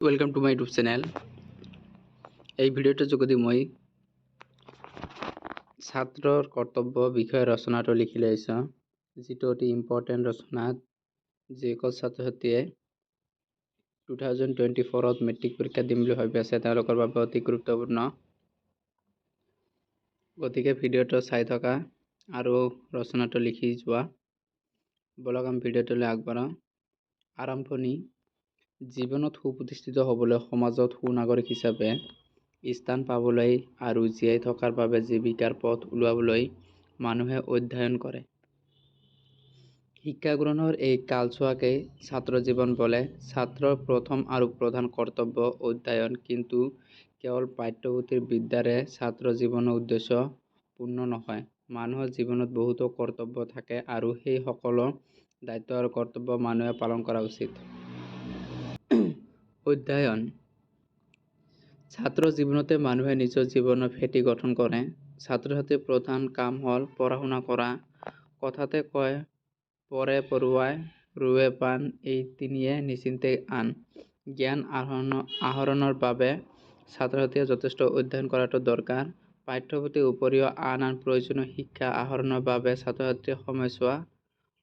Welcome to my YouTube channel. এই ভিডিওটোৰ যোগেদি মই ছাত্ৰৰ কৰ্তব্য বিষয়ে ৰচনাটো লিখি লৈছোঁ, যিটো অতি ইম্পৰ্টেণ্ট ৰচনা, যিসকল ছাত্ৰ ছাত্ৰীয়ে 2024 মেট্ৰিক পৰীক্ষা দিম বুলি ভাবি আছে তেওঁলোকৰ বাবে অতি গুৰুত্বপূৰ্ণ। গতিকে ভিডিওটো চাই থকা আৰু ৰচনাটো লিখি যোৱা। বলক আমি ভিডিওটোলৈ আগবাঢ়াওঁ। আৰম্ভণি। জীৱনত সুপ্ৰতিষ্ঠিত হ'বলৈ, সমাজত সুনাগৰিক হিচাপে স্থান পাবলৈ আৰু জীয়াই থকাৰ বাবে জীৱিকাৰ পথ উলিয়াবলৈ মানুহে অধ্যয়ন কৰে। শিক্ষা গ্ৰহণৰ এই কালছোৱাকেই ছাত্ৰ জীৱন বোলে। ছাত্ৰৰ প্ৰথম আৰু প্ৰধান কৰ্তব্য অধ্যয়ন। কিন্তু কেৱল পাঠ্যপুথিৰ বিদ্যাৰে ছাত্ৰ জীৱনৰ উদ্দেশ্য পূৰ্ণ নহয়। মানুহৰ জীৱনত বহুতো কৰ্তব্য থাকে আৰু সেই সকলো দায়িত্ব আৰু কৰ্তব্য মানুহে পালন কৰা উচিত। অধ্যয়ন। ছাত্ৰ জীৱনতে মানুহে নিজৰ জীৱনৰ ভেটি গঠন কৰে। ছাত্ৰ-ছাত্ৰীৰ প্ৰধান কাম হ'ল পঢ়া-শুনা কৰা। কথাতে কয়, পঢ়ে পঢ়ুৱাই, ৰুৱে পাণ, এই তিনিয়ে নিশ্চিন্তে আন। জ্ঞান আহৰণৰ বাবে ছাত্ৰ-ছাত্ৰীয়ে যথেষ্ট অধ্যয়ন কৰাটো দৰকাৰ। পাঠ্যপুথিৰ উপৰিও আন প্ৰয়োজনীয় শিক্ষা আহৰণৰ বাবে ছাত্ৰ-ছাত্ৰীৰ সময়ছোৱা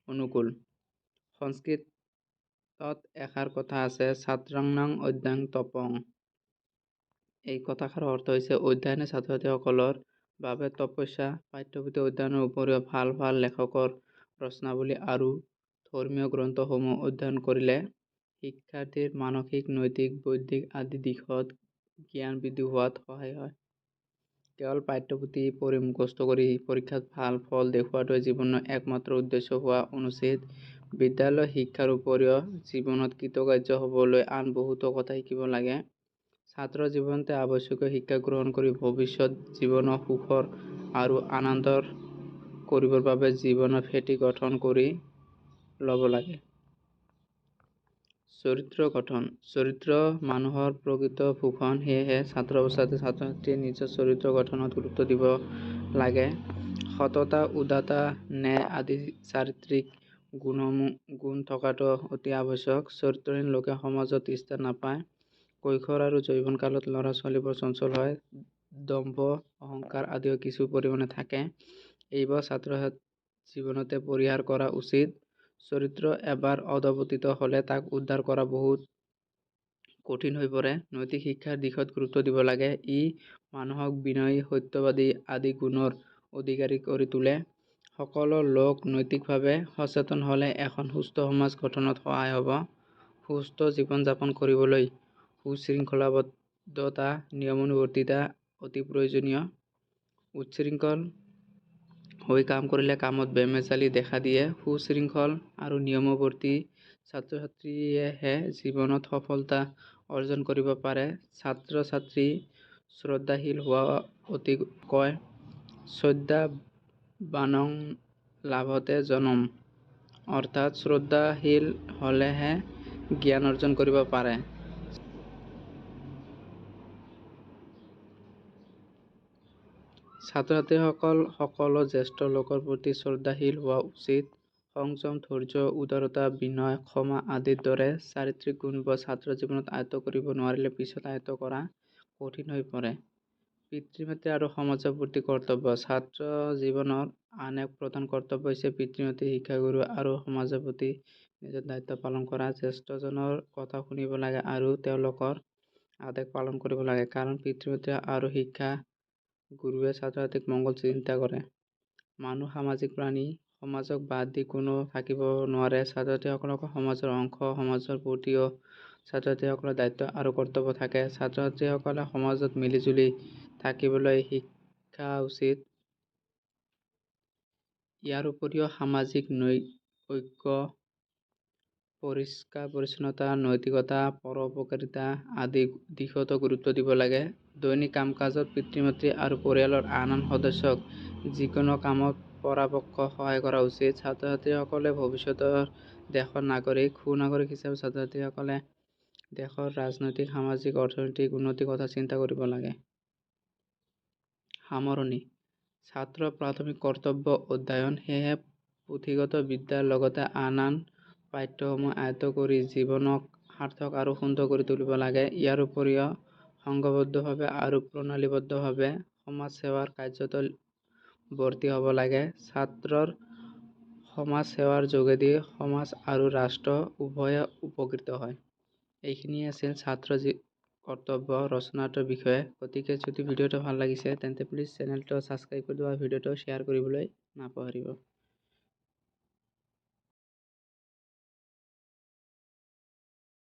অনুকূল। সংস্কৃতত এষাৰ কথা আছে, ছাত্ৰাণং অধ্যয়নং তপঃ। এই কথাষাৰৰ অৰ্থ হৈছে অধ্যয়নে ছাত্ৰ-ছাত্ৰীসকলৰ বাবে তপস্যা। পাঠ্যপুথি অধ্যয়নৰ উপৰিও ভাল ভাল লেখকৰ ৰচনাৱলী আৰু ধৰ্মীয় গ্ৰন্থসমূহ অধ্যয়ন কৰিলে শিক্ষাৰ্থীৰ মানসিক, নৈতিক, বৌদ্ধিক আদি দিশত জ্ঞান বৃদ্ধি হোৱাত সহায় হয়। কেৱল পাঠ্যপুথি পঢ়ি মুখস্থ কৰি পৰীক্ষাত ভাল ফল দেখুওৱাটোৱে জীৱনৰ একমাত্ৰ উদ্দেশ্য হোৱা অনুচিত। বিদ্যালয়ৰ শিক্ষাৰ উপৰিও জীৱনত কৃতকাৰ্য হ'বলৈ আন বহুতো কথা শিকিব লাগে। ছাত্ৰ জীৱনতে আৱশ্যকীয় শিক্ষা গ্ৰহণ কৰি ভৱিষ্যত জীৱনক সুখৰ আৰু আনন্দৰ কৰিবৰ বাবে জীৱনৰ ভেটি গঠন কৰি ল'ব লাগে। চৰিত্ৰ গঠন। চৰিত্ৰ মানুহৰ প্ৰকৃত ভূষণ। সেয়েহে ছাত্ৰ অৱস্থাতে ছাত্ৰ-ছাত্ৰীয়ে নিজৰ চৰিত্ৰ গঠনত গুৰুত্ব দিব লাগে। সততা, উদাৰতা, ন্যায় আদি চাৰিত্ৰিক গুণ থকাটো অতি আৱশ্যক। চৰিত্ৰহীন লোকে সমাজত স্থান নাপায়। কৈশোৰ আৰু যৌৱনকালত ল'ৰা-ছোৱালীবোৰ চঞ্চল হয়। দম্ভ, অহংকাৰ আদিও কিছু পৰিমাণে থাকে। এইবোৰ ছাত্ৰ জীৱনতে পৰিহাৰ কৰা উচিত। চৰিত্ৰ এবাৰ অধঃপতিত হ'লে তাক উদ্ধাৰ কৰা বহুত কঠিন হৈ পৰে। নৈতিক শিক্ষাৰ দিশত গুৰুত্ব দিব লাগে। ই মানুহক বিনয়ী, সত্যবাদী আদি গুণৰ অধিকাৰী কৰি তোলে। সকলো লোক নৈতিকভাৱে সচেতন হ'লে এখন সুস্থ সমাজ গঠনত সহায় হ'ব। সুস্থ জীৱন যাপন কৰিবলৈ সুশৃংখলবদ্ধতা, নিয়মানুৱৰ্তিতা অতি প্ৰয়োজনীয়। উচ্ছৃঙ্খল হৈ কাম কৰিলে কামত বেমেজালি দেখা দিয়ে। সুশৃংখল আৰু নিয়মানুৱৰ্তী ছাত্ৰ-ছাত্ৰীয়েহে জীৱনত সফলতা অৰ্জন কৰিব পাৰে। ছাত্ৰ-ছাত্ৰী শ্ৰদ্ধাশীল হোৱা অতি কয়, শ্ৰদ্ধাৱানং লভতে জনম। অৰ্থাৎ শ্ৰদ্ধাশীল হ'লেহে জ্ঞান অৰ্জন কৰিব পাৰে। ছাত্ৰ-ছাত্ৰীসকল সকলো জ্যেষ্ঠ লোকৰ প্ৰতি শ্ৰদ্ধাশীল হোৱা উচিত। সংযম, ধৈৰ্য, উদাৰতা, বিনয়, ক্ষমা আদিৰ দৰে চাৰিত্ৰিক গুণবোৰ ছাত্ৰ জীৱনত আয়ত্ত কৰিব নোৱাৰিলে পিছত আয়ত্ত কৰা কঠিন হৈ পৰে। পিতৃ-মাতৃ আৰু সমাজৰ প্ৰতি কৰ্তব্য। ছাত্ৰ জীৱনৰ আন এক প্ৰধান কৰ্তব্য হৈছে পিতৃ-মাতৃ, শিক্ষাগুৰু আৰু সমাজৰ প্ৰতি নিজৰ দায়িত্ব পালন কৰা। জ্যেষ্ঠজনৰ কথা শুনিব লাগে আৰু তেওঁলোকৰ আদেশ পালন কৰিব লাগে। কাৰণ পিতৃ-মাতৃ আৰু শিক্ষাগুৰুৱে ছাত্ৰ-ছাত্ৰীৰ মংগল চিন্তা কৰে। মানুহ সামাজিক প্ৰাণী। সমাজক বাদ দি কোনো থাকিব নোৱাৰে। ছাত্ৰ-ছাত্ৰীসকলক সমাজৰ অংশ। সমাজৰ প্ৰতিও ছাত্ৰ-ছাত্ৰীসকলৰ দায়িত্ব আৰু কৰ্তব্য থাকে। ছাত্ৰ-ছাত্ৰীসকলে সমাজত মিলি-জুলি থাকিবলৈ শিকা উচিত। ইয়াৰ উপৰিও সামাজিক ঐক্য, পৰিষ্কাৰ-পৰিচ্ছন্নতা, নৈতিকতা, পৰোপকাৰিতা আদি দিশতো গুৰুত্ব দিব লাগে। দৈনিক কাম-কাজত পিতৃ-মাতৃ আৰু পৰিয়ালৰ আন সদস্যক যিকোনো কামত পৰাপক্ষত সহায় কৰা উচিত। ছাত্ৰ-ছাত্ৰীসকলে ভৱিষ্যতৰ দেশৰ নাগৰিক। সুনাগৰিক হিচাপে ছাত্ৰ-ছাত্ৰীসকলে দেশৰ ৰাজনৈতিক, সামাজিক, অৰ্থনৈতিক উন্নতিৰ কথা চিন্তা কৰিব লাগে। সামৰণি। ছাত্ৰৰ প্ৰাথমিক কৰ্তব্য অধ্যয়ন। সেয়েহে পুথিগত বিদ্যাৰ লগতে আন পাঠ্যসমূহ আয়ত্ত কৰি জীৱনক সাৰ্থক আৰু সুন্দৰ কৰি তুলিব লাগে। ইয়াৰ উপৰিও সংঘবদ্ধভাৱে আৰু প্ৰণালীবদ্ধভাৱে সমাজ সেৱাৰ কাৰ্যত ভৰ্তি হ'ব লাগে। ছাত্ৰৰ সমাজ সেৱাৰ যোগেদি সমাজ আৰু ৰাষ্ট্ৰ উভয়ে উপকৃত হয়। এইখিনিয়ে আছিল ছাত্ৰ কৰ্তব্য ৰচনাটোৰ বিষয়ে। গতিকে যদি ভিডিঅ'টো ভাল লাগিছে তেন্তে প্লিজ চেনেলটো ছাবস্ক্ৰাইব কৰি দিব আৰু ভিডিঅ'টো শ্বেয়াৰ কৰিবলৈ নাপাহৰিব।